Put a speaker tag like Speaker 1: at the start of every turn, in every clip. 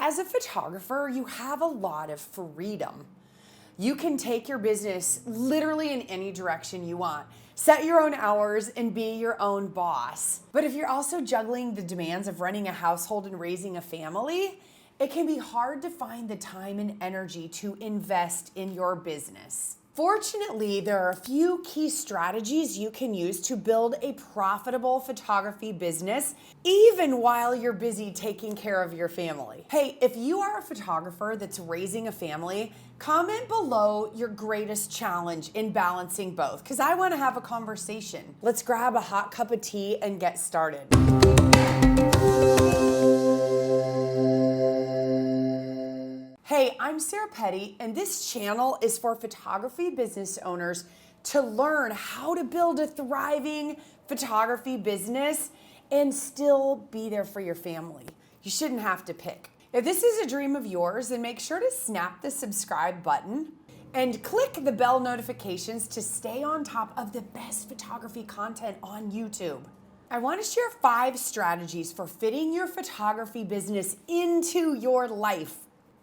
Speaker 1: As a photographer, you have a lot of freedom. You can take your business literally in any direction you want. Set your own hours and be your own boss. But if you're also juggling the demands of running a household and raising a family, it can be hard to find the time and energy to invest in your business. Fortunately, there are a few key strategies you can use to build a profitable photography business, even while you're busy taking care of your family. Hey, if you are a photographer that's raising a family, comment below your greatest challenge in balancing both, because I want to have a conversation. Let's grab a hot cup of tea and get started. Hey, I'm Sarah Petty, and this channel is for photography business owners to learn how to build a thriving photography business and still be there for your family. You shouldn't have to pick. If this is a dream of yours, then make sure to snap the subscribe button and click the bell notifications to stay on top of the best photography content on YouTube. I want to share 5 strategies for fitting your photography business into your life.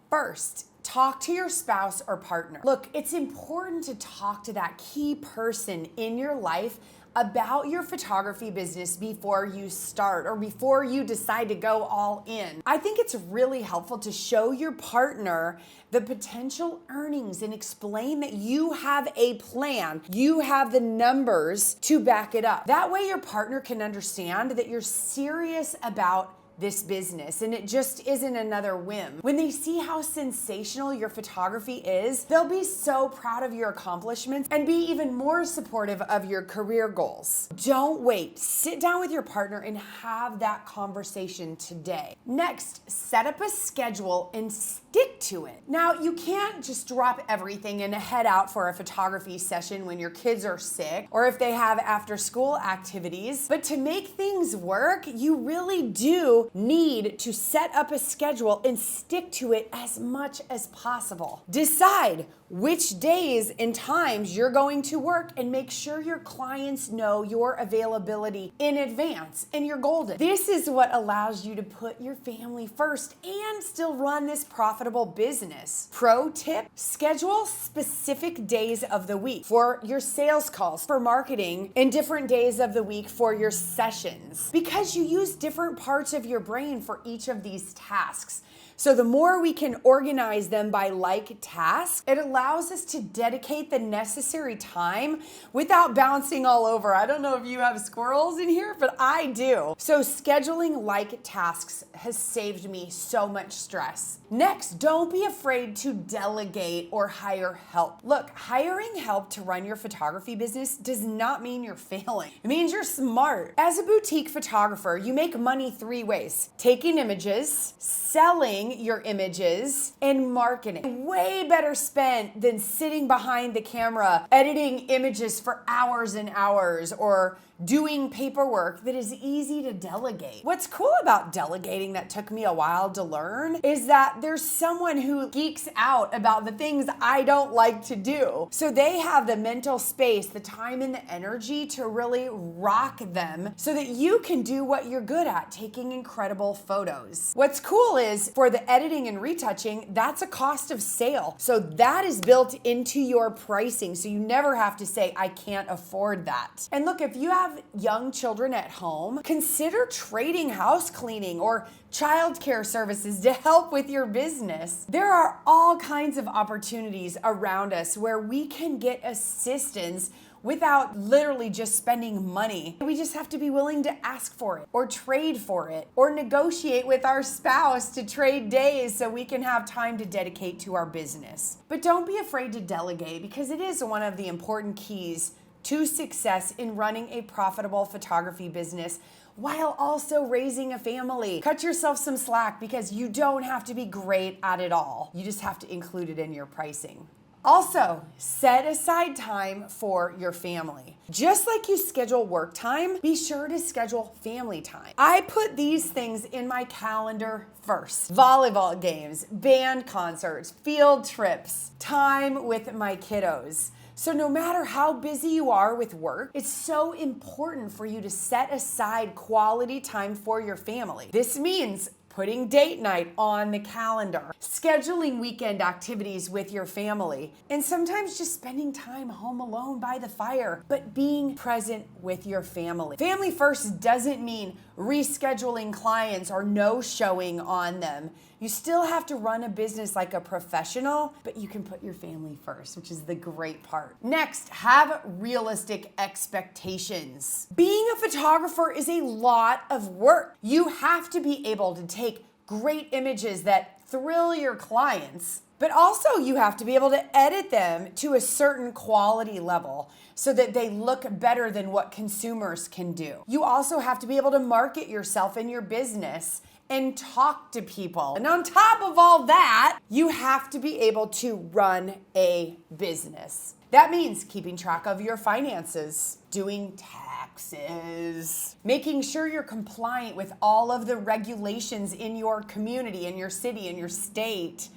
Speaker 1: First, talk to your spouse or partner. Look, it's important to talk to that key person in your life about your photography business before you start or before you decide to go all in. I think it's really helpful to show your partner the potential earnings and explain that you have a plan. You have the numbers to back it up. That way your partner can understand that you're serious about this business and it just isn't another whim. When they see how sensational your photography is, they'll be so proud of your accomplishments and be even more supportive of your career goals. Don't wait. Sit down with your partner and have that conversation today. Next, set up a schedule and stick to it. Now, you can't just drop everything and head out for a photography session when your kids are sick or if they have after-school activities, but to make things work, you really do need to set up a schedule and stick to it as much as possible. Decide which days and times you're going to work and make sure your clients know your availability in advance, and you're golden. This is what allows you to put your family first and still run this profitable business. Pro tip, schedule specific days of the week for your sales calls, for marketing, and different days of the week for your sessions, because you use different parts of your brain for each of these tasks. So the more we can organize them by like tasks, it allows us to dedicate the necessary time without bouncing all over. I don't know if you have squirrels in here, but I do. So scheduling like tasks has saved me so much stress. Next, don't be afraid to delegate or hire help. Look, hiring help to run your photography business does not mean you're failing. It means you're smart. As a boutique photographer, you make money 3 ways: taking images, selling your images, and marketing. Way better spent than sitting behind the camera editing images for hours and hours or doing paperwork that is easy to delegate. What's cool about delegating that took me a while to learn is that there's someone who geeks out about the things I don't like to do. So they have the mental space, the time, and the energy to really rock them so that you can do what you're good at, taking incredible photos. What's cool is for the editing and retouching, that's a cost of sale. So that is built into your pricing. So you never have to say, I can't afford that. And look, if you have young children at home, consider trading house cleaning or childcare services to help with your business. There are all kinds of opportunities around us where we can get assistance without literally just spending money. We just have to be willing to ask for it or trade for it or negotiate with our spouse to trade days so we can have time to dedicate to our business. But don't be afraid to delegate, because it is one of the important keys to success in running a profitable photography business while also raising a family. Cut yourself some slack, because you don't have to be great at it all. You just have to include it in your pricing. Also, set aside time for your family. Just like you schedule work time, be sure to schedule family time. I put these things in my calendar first: volleyball games, band concerts, field trips, time with my kiddos. So no matter how busy you are with work, it's so important for you to set aside quality time for your family. This means putting date night on the calendar, scheduling weekend activities with your family, and sometimes just spending time home alone by the fire, but being present with your family. Family first doesn't mean rescheduling clients or no-showing on them. You still have to run a business like a professional, but you can put your family first, which is the great part. Next, have realistic expectations. Being a photographer is a lot of work. You have to be able to take great images that thrill your clients, but also you have to be able to edit them to a certain quality level so that they look better than what consumers can do. You also have to be able to market yourself and your business and talk to people. And on top of all that, you have to be able to run a business. That means keeping track of your finances, doing taxes, making sure you're compliant with all of the regulations in your community, in your city, in your state.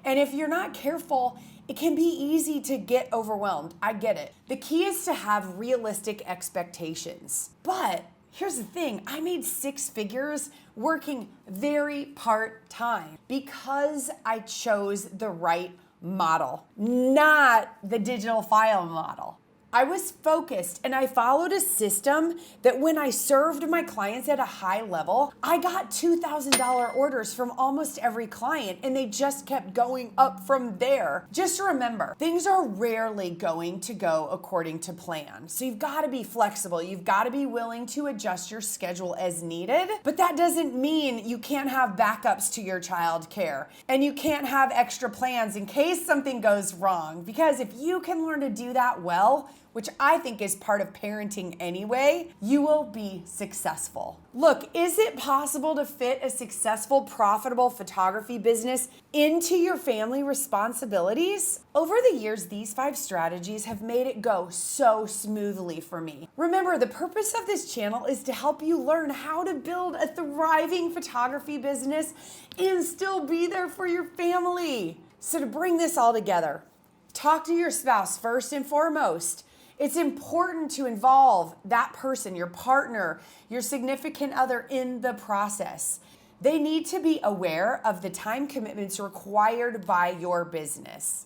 Speaker 1: And if you're not careful, it can be easy to get overwhelmed. I get it. The key is to have realistic expectations. But here's the thing, I made 6 figures working very part-time because I chose the right model, not the digital file model. I was focused and I followed a system that when I served my clients at a high level, I got $2,000 orders from almost every client and they just kept going up from there. Just remember, things are rarely going to go according to plan. So you've got to be flexible. You've got to be willing to adjust your schedule as needed, but that doesn't mean you can't have backups to your child care and you can't have extra plans in case something goes wrong. Because if you can learn to do that well, which I think is part of parenting anyway, you will be successful. Look, is it possible to fit a successful, profitable photography business into your family responsibilities? Over the years, these 5 strategies have made it go so smoothly for me. Remember, the purpose of this channel is to help you learn how to build a thriving photography business and still be there for your family. So to bring this all together, talk to your spouse first and foremost. It's important to involve that person, your partner, your significant other in the process. They need to be aware of the time commitments required by your business.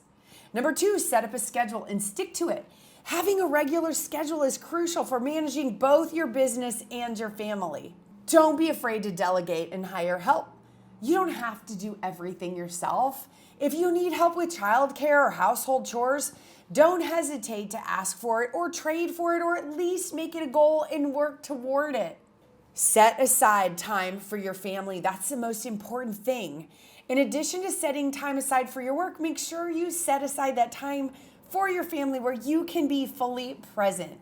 Speaker 1: Number 2, set up a schedule and stick to it. Having a regular schedule is crucial for managing both your business and your family. Don't be afraid to delegate and hire help. You don't have to do everything yourself. If you need help with childcare or household chores, don't hesitate to ask for it or trade for it or at least make it a goal and work toward it. Set aside time for your family. That's the most important thing. In addition to setting time aside for your work, make sure you set aside that time for your family where you can be fully present.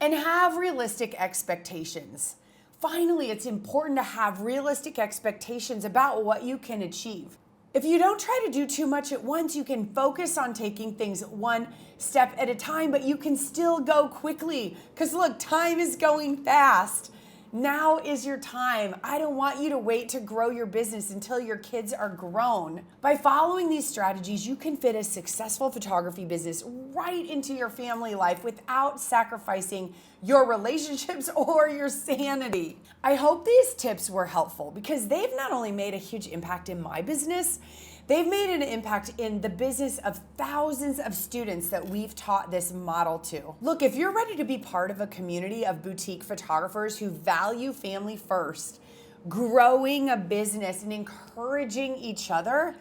Speaker 1: And have realistic expectations. Finally, it's important to have realistic expectations about what you can achieve. If you don't try to do too much at once, you can focus on taking things one step at a time, but you can still go quickly because look, time is going fast. Now is your time. I don't want you to wait to grow your business until your kids are grown. By following these strategies, you can fit a successful photography business right into your family life without sacrificing your relationships or your sanity. I hope these tips were helpful because they've not only made a huge impact in my business, they've made an impact in the business of thousands of students that we've taught this model to. Look, if you're ready to be part of a community of boutique photographers who value family first, growing a business and encouraging each other,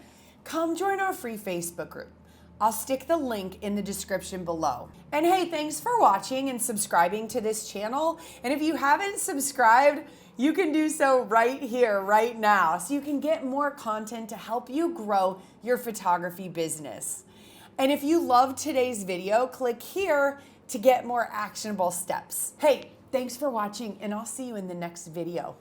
Speaker 1: come join our free Facebook group. I'll stick the link in the description below. And hey, thanks for watching and subscribing to this channel. And if you haven't subscribed, you can do so right here, right now, so you can get more content to help you grow your photography business. And if you loved today's video, click here to get more actionable steps. Hey, thanks for watching, and I'll see you in the next video.